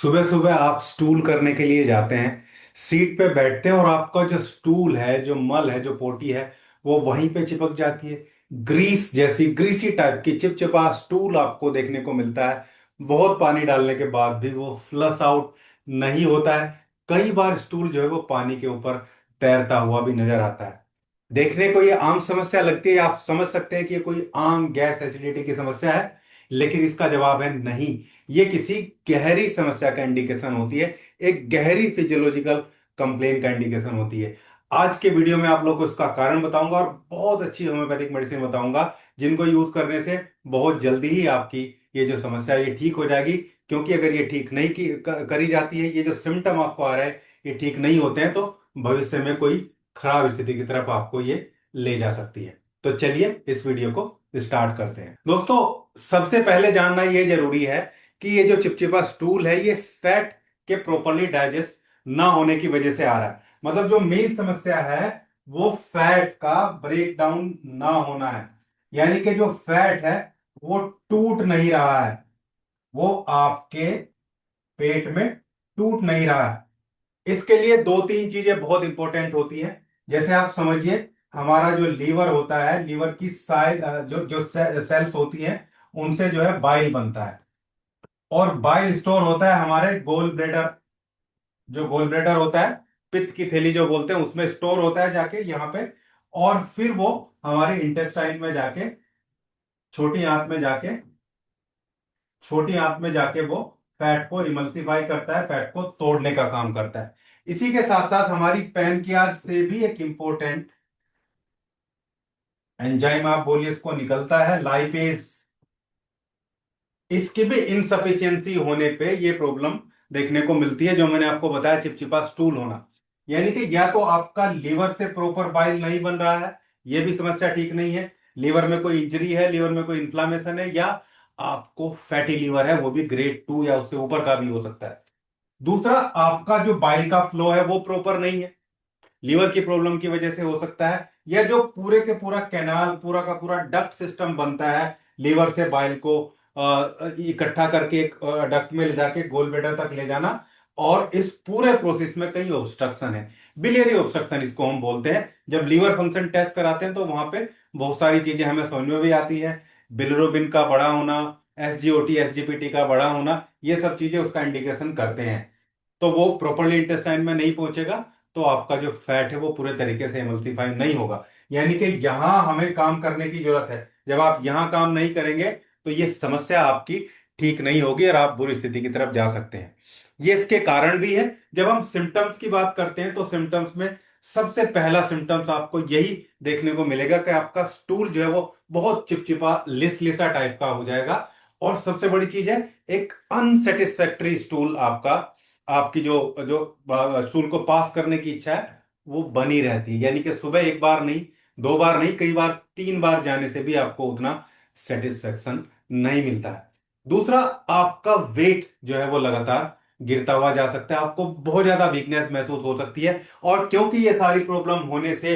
सुबह सुबह आप स्टूल करने के लिए जाते हैं। सीट पे बैठते हैं और आपका जो स्टूल है, जो मल है, जो पोटी है, वो वहीं पे चिपक जाती है। ग्रीस जैसी, ग्रीसी टाइप की चिपचिपा स्टूल आपको देखने को मिलता है। बहुत पानी डालने के बाद भी वो फ्लश आउट नहीं होता है। कई बार स्टूल जो है वो पानी के ऊपर तैरता हुआ भी नजर आता है। देखने को ये आम समस्या लगती है, आप समझ सकते हैं कि ये कोई आम गैस एसिडिटी की समस्या है, लेकिन इसका जवाब है नहीं। ये किसी गहरी समस्या का इंडिकेशन होती है, एक गहरी फिजियोलॉजिकल कंप्लेन का इंडिकेशन होती है। आज के वीडियो में आप लोग को इसका कारण बताऊंगा और बहुत अच्छी होम्योपैथिक मेडिसिन बताऊंगा, जिनको यूज करने से बहुत जल्दी ही आपकी ये जो समस्या है ये ठीक हो जाएगी। क्योंकि अगर ये ठीक नहीं करी जाती है, ये जो सिम्टम आपको आ रहा है ये ठीक नहीं होते हैं, तो भविष्य में कोई खराब स्थिति की तरफ आपको ये ले जा सकती है। तो चलिए इस वीडियो को स्टार्ट करते हैं। दोस्तों, सबसे पहले जानना ये जरूरी है कि ये जो चिपचिपा स्टूल है ये फैट के प्रॉपरली डाइजेस्ट ना होने की वजह से आ रहा है। मतलब जो मेन समस्या है वो फैट का ब्रेक डाउन ना होना है। यानी कि जो फैट है वो टूट नहीं रहा है, वो आपके पेट में टूट नहीं रहा है। इसके लिए दो तीन चीजें बहुत इंपॉर्टेंट होती हैं। जैसे आप समझिए, हमारा जो लीवर होता है, लीवर की साइड जो जो सेल्स होती हैं, उनसे जो है बाइल बनता है। और बाइल स्टोर होता है हमारे गोल ब्लेडर, जो गोल ब्लेडर होता है, पित्त की थैली जो बोलते हैं, उसमें स्टोर होता है जाके यहाँ पे। और फिर वो हमारे इंटेस्टाइन में जाके, छोटी आंत में जाके, छोटी आंत में जाके वो फैट को इमल्सिफाई करता है, फैट को तोड़ने का काम करता है। इसी के साथ साथ हमारी पैनक्रियाज से भी एक इंपॉर्टेंट एंजाइम, आप बोलिए, इसको निकलता है लाइपेज। इसकी भी इनसफिशियंसी होने पे ये प्रॉब्लम देखने को मिलती है, जो मैंने आपको बताया, चिपचिपा स्टूल होना। यानी कि या तो आपका लीवर से प्रॉपर बाइल नहीं बन रहा है, ये भी समस्या ठीक नहीं है। लीवर में कोई इंजरी है, लीवर में कोई इन्फ्लामेशन है, या आपको फैटी लीवर है, वो भी ग्रेड 2 या उससे ऊपर का भी हो सकता है। दूसरा, आपका जो बाइल का फ्लो है वो प्रॉपर नहीं है, लीवर की प्रॉब्लम की वजह से हो सकता है। या जो पूरे के पूरा कैनाल, पूरा का पूरा डक्ट सिस्टम बनता है लीवर से बाइल को इकट्ठा करके एक डक्ट में ले जाके गोल ब्लैडर तक ले जाना, और इस पूरे प्रोसेस में कई ऑब्स्ट्रक्शन है। बिलियरी ऑब्स्ट्रक्शन इसको हम बोलते हैं। जब लीवर फंक्शन टेस्ट कराते हैं तो वहां पे बहुत सारी चीजें हमें समझ में भी आती है। बिलिरुबिन का बड़ा होना, एसजीओटी एसजीपीटी का बड़ा होना, ये सब चीजें उसका इंडिकेशन करते हैं। तो वो प्रॉपरली इंटेस्टाइन में नहीं पहुंचेगा, तो आपका जो फैट है वो पूरे तरीके से एमल्सिफाई नहीं होगा। यानी कि यहां हमें काम करने की जरूरत है। जब आप यहां काम नहीं करेंगे तो ये समस्या आपकी ठीक नहीं होगी और आप बुरी स्थिति की तरफ जा सकते हैं। ये इसके कारण भी है। जब हम सिम्टम्स की बात करते हैं तो सिम्टम्स में सबसे पहला सिम्टम्स आपको यही देखने को मिलेगा कि आपका स्टूल जो है वो बहुत चिपचिपा लिसा टाइप का हो जाएगा। और सबसे बड़ी चीज है, एक अनसेटिस्फैक्टरी स्टूल आपका, आपकी जो जो स्टूल को पास करने की इच्छा है वो बनी रहती है। यानी कि सुबह एक बार नहीं, दो बार नहीं, कई बार 3 बार जाने से भी आपको उतना सेटिस्फेक्शन नहीं मिलता है। दूसरा, आपका वेट जो है वो लगातार गिरता हुआ जा सकता है, आपको बहुत ज्यादा वीकनेस महसूस हो सकती है। और क्योंकि ये सारी प्रॉब्लम होने से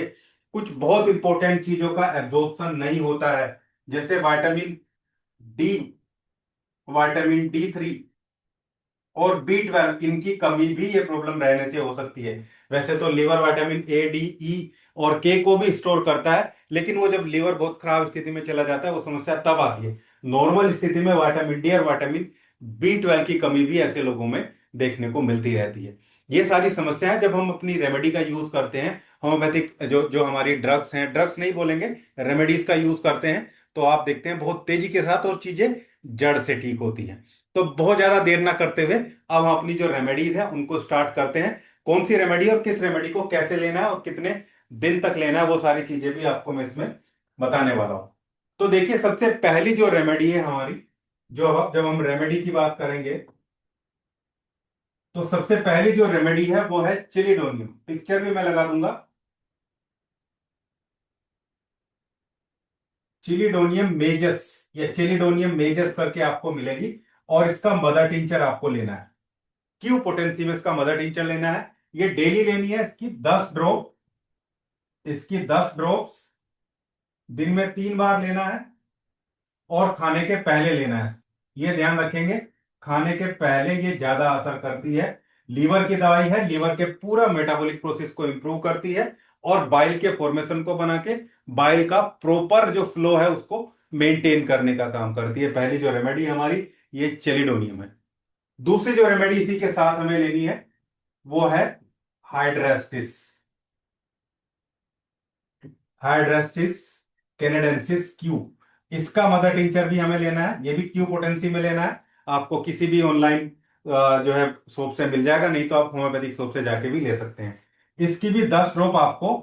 कुछ बहुत इंपॉर्टेंट चीजों का एब्जॉर्प्शन नहीं होता है, जैसे डी विटामिन D3 और B12, इनकी कमी भी ये प्रॉब्लम रहने से हो सकती है। वैसे तो liver vitamin A, D, E और K को भी स्टोर करता है, लेकिन वो जब लीवर बहुत खराब स्थिति में चला जाता है वो समस्या तब आती है। नॉर्मल स्थिति में विटामिन D और विटामिन B12 की कमी भी ऐसे लोगों में देखने को मिलती रहती है। ये सारी समस्याएं जब हम अपनी रेमेडी का यूज करते हैं, होम्योपैथिक जो जो हमारी ड्रग्स हैं, ड्रग्स नहीं बोलेंगे, रेमेडीज का यूज करते हैं, तो आप देखते हैं बहुत तेजी के साथ और चीजें जड़ से ठीक होती हैं। तो बहुत ज्यादा देर ना करते हुए अब हम अपनी जो रेमेडीज है उनको स्टार्ट करते हैं। कौन सी रेमेडी और किस रेमेडी को कैसे लेना है और कितने दिन तक लेना है, वो सारी चीजें भी आपको मैं इसमें बताने वाला हूं। तो देखिए, सबसे पहली जो रेमेडी है हमारी, जो अब जब हम रेमेडी की बात करेंगे, तो सबसे पहली जो रेमेडी है वो है चिलिडोनियम। पिक्चर भी मैं लगा दूंगा। चिलिडोनियम मेजस या चिलिडोनियम मेजस करके आपको मिलेगी, और इसका मदर टिंचर आपको लेना है। क्यू पोटेंसी में इसका मदर टिंचर लेना है। ये डेली लेनी है, इसकी 10 ड्रॉप, इसकी 10 ड्रॉप्स दिन में 3 बार लेना है, और खाने के पहले लेना है। ये ध्यान रखेंगे। खाने के पहले ये ज्यादा असर करती है। लीवर की दवाई है, लीवर के पूरा मेटाबॉलिक प्रोसेस को इंप्रूव करती है और बाइल के फॉर्मेशन को बना के बाइल का प्रॉपर जो फ्लो है उसको मेंटेन करने का काम करती है। पहली जो रेमेडी हमारी ये चेलिडोनियम है। दूसरी जो रेमेडी इसी के साथ हमें लेनी है वो है हाइड्रेस्टिस। Hydrastis canadensis Q. इसका मदर टिंचर भी हमें लेना है, ये भी क्यू पोटेंसी में लेना है। आपको किसी भी ऑनलाइन जो है सोप से मिल जाएगा, नहीं तो आप होम्योपैथिक सोप से जाके भी ले सकते हैं। इसकी भी 10 ड्रॉप आपको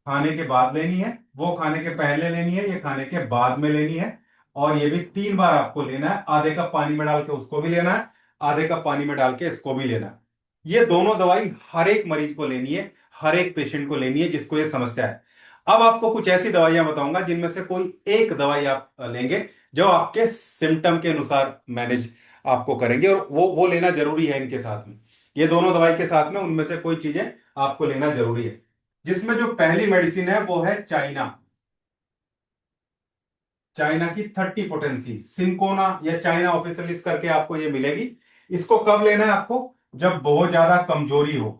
खाने के बाद लेनी है। वो खाने के पहले लेनी है, ये खाने के बाद में लेनी है। और ये भी 3 बार आपको लेना है। आधे कप पानी में डाल के उसको भी लेना है, आधे कप पानी में डाल के इसको भी लेना है। ये दोनों दवाई हर एक मरीज को लेनी है, हर एक पेशेंट को लेनी है जिसको ये समस्या है। अब आपको कुछ ऐसी दवाइयां बताऊंगा जिनमें से कोई एक दवाई आप लेंगे जो आपके सिम्टम के अनुसार मैनेज आपको करेंगे, और वो लेना जरूरी है इनके साथ में। ये दोनों दवाई के साथ में उनमें से कोई चीजें आपको लेना जरूरी है। जिसमें जो पहली मेडिसिन है वो है चाइना। चाइना की 30 पोटेंसी सिंकोना या चाइना ऑफिशियलिस करके आपको ये मिलेगी। इसको कब लेना है आपको? जब बहुत ज्यादा कमजोरी हो,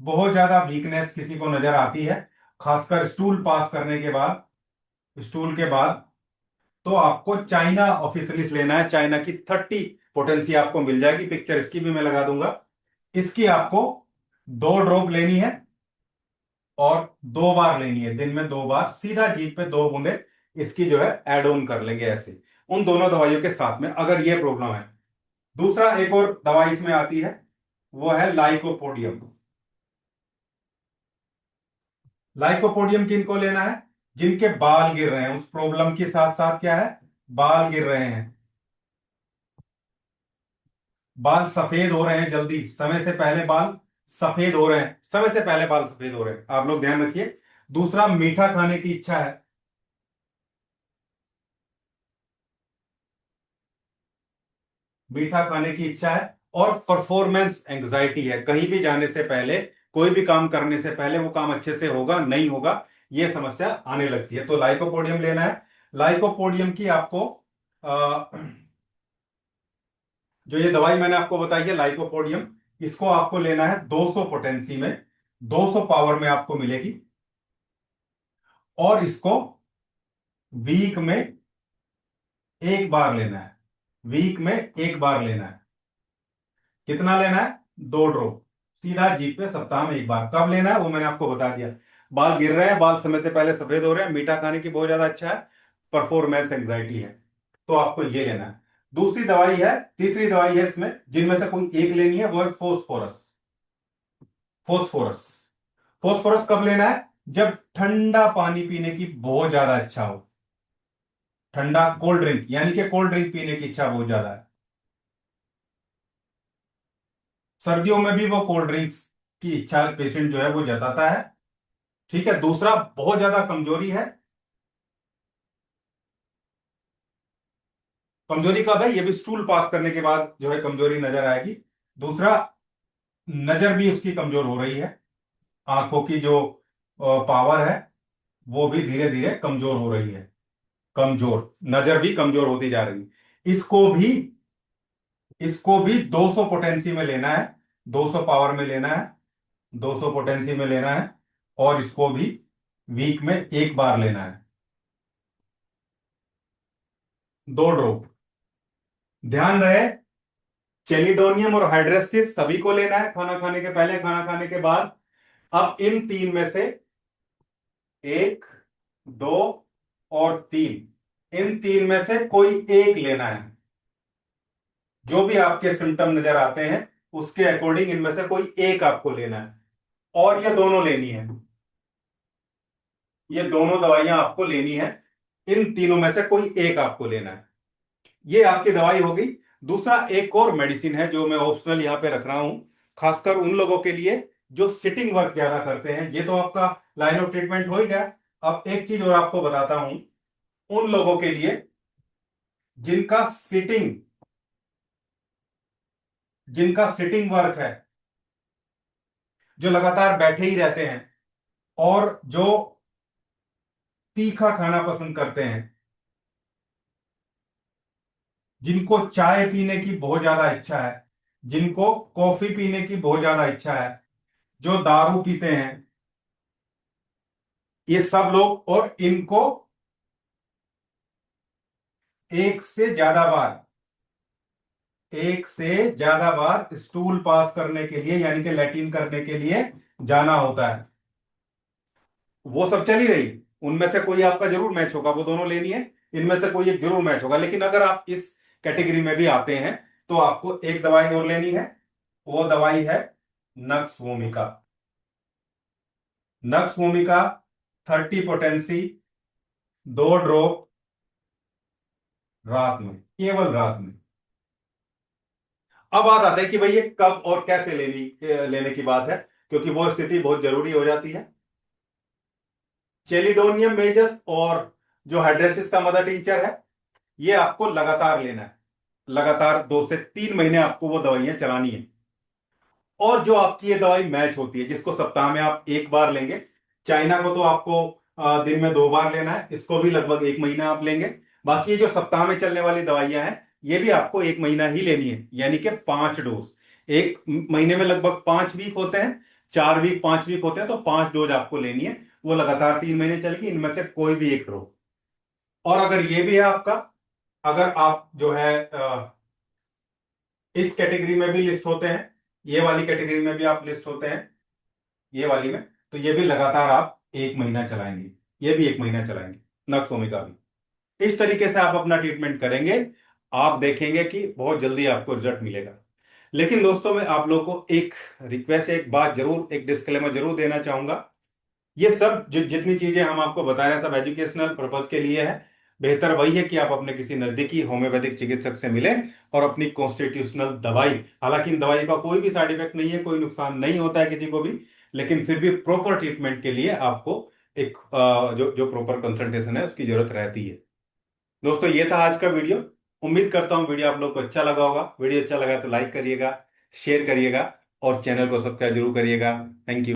बहुत ज्यादा वीकनेस किसी को नजर आती है, खासकर स्टूल पास करने के बाद, स्टूल के बाद, तो आपको चाइना ऑफिशियलिस लेना है। चाइना की 30 पोटेंसी आपको मिल जाएगी, पिक्चर इसकी भी मैं लगा दूंगा। इसकी आपको 2 ड्रॉप लेनी है और 2 बार लेनी है, दिन में 2 बार, सीधा जीभ पे 2 बूंदे इसकी जो है ऐड ऑन कर लेंगे ऐसे, उन दोनों दवाइयों के साथ में, अगर ये प्रॉब्लम है। दूसरा एक और दवाई इसमें आती है, वो है लाइकोपोडियम। लाइकोपोडियम किनको लेना है? जिनके बाल गिर रहे हैं, उस प्रॉब्लम के साथ साथ क्या है, बाल गिर रहे हैं, बाल सफेद हो रहे हैं, जल्दी समय से पहले बाल सफेद हो रहे हैं, समय से पहले बाल सफेद हो रहे हैं, आप लोग ध्यान रखिए। दूसरा, मीठा खाने की इच्छा है, मीठा खाने की इच्छा है। और परफॉर्मेंस एंग्जाइटी है, कहीं भी जाने से पहले, कोई भी काम करने से पहले वो काम अच्छे से होगा नहीं होगा, ये समस्या आने लगती है। तो लाइकोपोडियम लेना है। लाइकोपोडियम की आपको जो ये दवाई मैंने आपको बताई है लाइकोपोडियम, इसको आपको लेना है 200 पोटेंसी में, 200 पावर में आपको मिलेगी। और इसको वीक में एक बार लेना है, वीक में एक बार लेना है। कितना लेना है? 2 ड्रॉप, सीधा जीप पे सप्ताह में एक बार। कब लेना है वो मैंने आपको बता दिया। बाल गिर रहे हैं, बाल समय से पहले सफेद हो रहे हैं, मीठा खाने की बहुत ज्यादा अच्छा है, परफॉर्मेंस एंग्जाइटी है, तो आपको ये लेना है। दूसरी दवाई है, तीसरी दवाई है इसमें, जिनमें से कोई एक लेनी है, वो है फोस्फोरस। फोस्फोरस, फोस्फोरस कब लेना है? जब ठंडा पानी पीने की बहुत ज्यादा इच्छा हो, ठंडा कोल्ड ड्रिंक, यानी कि कोल्ड ड्रिंक पीने की इच्छा बहुत ज्यादा है। सर्दियों में भी वो कोल्ड ड्रिंक्स की इच्छा पेशेंट जो है वो जताता है। ठीक है। दूसरा, बहुत ज्यादा कमजोरी है। कमजोरी कब है? ये भी स्टूल पास करने के बाद जो है कमजोरी नजर आएगी। दूसरा, नजर भी उसकी कमजोर हो रही है, आंखों की जो पावर है वो भी धीरे धीरे कमजोर हो रही है, कमजोर, नजर भी कमजोर होती जा रही है। इसको भी 200 पोटेंसी में लेना है, 200 पावर में लेना है, 200 पोटेंसी में लेना है। और इसको भी वीक में एक बार लेना है, 2 ड्रॉप। ध्यान रहे, चेलिडोनियम और हाइड्रेस्टिस सभी को लेना है, खाना खाने के पहले, खाना खाने के बाद। अब इन तीन में से 1, 2 और 3, इन तीन में से कोई एक लेना है। जो भी आपके सिम्टम नजर आते हैं उसके अकॉर्डिंग इनमें से कोई एक आपको लेना है, और ये दोनों लेनी है। ये दोनों दवाइयां आपको लेनी है, इन तीनों में से कोई एक आपको लेना है। ये आपकी दवाई हो गई। दूसरा, एक और मेडिसिन है जो मैं ऑप्शनल यहां पे रख रहा हूं, खासकर उन लोगों के लिए जो सिटिंग वर्क ज्यादा करते हैं। ये तो आपका लाइन ऑफ ट्रीटमेंट हो ही गया। अब एक चीज और आपको बताता हूं, उन लोगों के लिए जिनका सिटिंग जिनका सिटिंग वर्क है, जो लगातार बैठे ही रहते हैं और जो तीखा खाना पसंद करते हैं, जिनको चाय पीने की बहुत ज्यादा इच्छा है, जिनको कॉफी पीने की बहुत ज्यादा इच्छा है, जो दारू पीते हैं, ये सब लोग, और इनको एक से ज्यादा बार एक से ज्यादा बार स्टूल पास करने के लिए, यानी कि लैट्रिन करने के लिए जाना होता है। वो सब चली रही, उनमें से कोई आपका जरूर मैच होगा, वो दोनों लेनी है, इनमें से कोई एक जरूर मैच होगा। लेकिन अगर आप इस कैटेगरी में भी आते हैं तो आपको एक दवाई और लेनी है। वो दवाई है nux vomica. Nux vomica 30 potency, 2 drop रात में, केवल रात में। अब बात आता है कि भाई ये कब और कैसे लेने की बात है, क्योंकि वो स्थिति बहुत जरूरी हो जाती है। चेलिडोनियम मेजस और जो हाइड्रेसिस का मदर टिंचर है, ये आपको लगातार लेना है। लगातार 2 से 3 महीने आपको वो दवाइयां चलानी है। और जो आपकी ये दवाई मैच होती है, जिसको सप्ताह में आप एक बार लेंगे, चाइना को तो आपको दिन में 2 बार लेना है, इसको भी लगभग 1 महीना आप लेंगे। बाकी ये जो सप्ताह में चलने वाली दवाइयां हैं, ये भी आपको 1 महीना ही लेनी है, यानी कि 5 डोज। एक महीने में लगभग 5 वीक होते हैं, 4 वीक 5 वीक होते हैं, तो 5 डोज आपको लेनी है। वो लगातार 3 महीने चलेगी, इनमें से कोई भी एक ड्रॉप। और अगर ये भी है आपका, अगर आप जो है इस कैटेगरी में भी लिस्ट होते हैं, ये वाली कैटेगरी में भी आप लिस्ट होते हैं, ये वाली में, तो ये भी लगातार आप 1 महीना चलाएंगे, ये भी 1 महीना चलाएंगे, नक्सोमी का भी। इस तरीके से आप अपना ट्रीटमेंट करेंगे, आप देखेंगे कि बहुत जल्दी आपको रिजल्ट मिलेगा। लेकिन दोस्तों, मैं आप लोगों को एक रिक्वेस्ट, एक बात जरूर, एक डिस्क्लेमर जरूर देना चाहूंगा। ये सब जो जितनी चीजें हम आपको बता रहे हैं, सब एजुकेशनल पर्पज के लिए है। बेहतर वही है कि आप अपने किसी नजदीकी होम्योपैथिक चिकित्सक से मिलें और अपनी कॉन्स्टिट्यूशनल दवाई, हालांकि इन दवाई का कोई भी साइड इफेक्ट नहीं है, कोई नुकसान नहीं होता है किसी को भी, लेकिन फिर भी प्रॉपर ट्रीटमेंट के लिए आपको एक जो जो प्रॉपर कंसल्टेशन है उसकी जरूरत रहती है। दोस्तों, ये था आज का वीडियो। उम्मीद करता हूँ वीडियो आप लोग को अच्छा लगा होगा। वीडियो अच्छा लगा तो लाइक करिएगा, शेयर करिएगा और चैनल को सब्सक्राइब जरूर करिएगा। Thank you.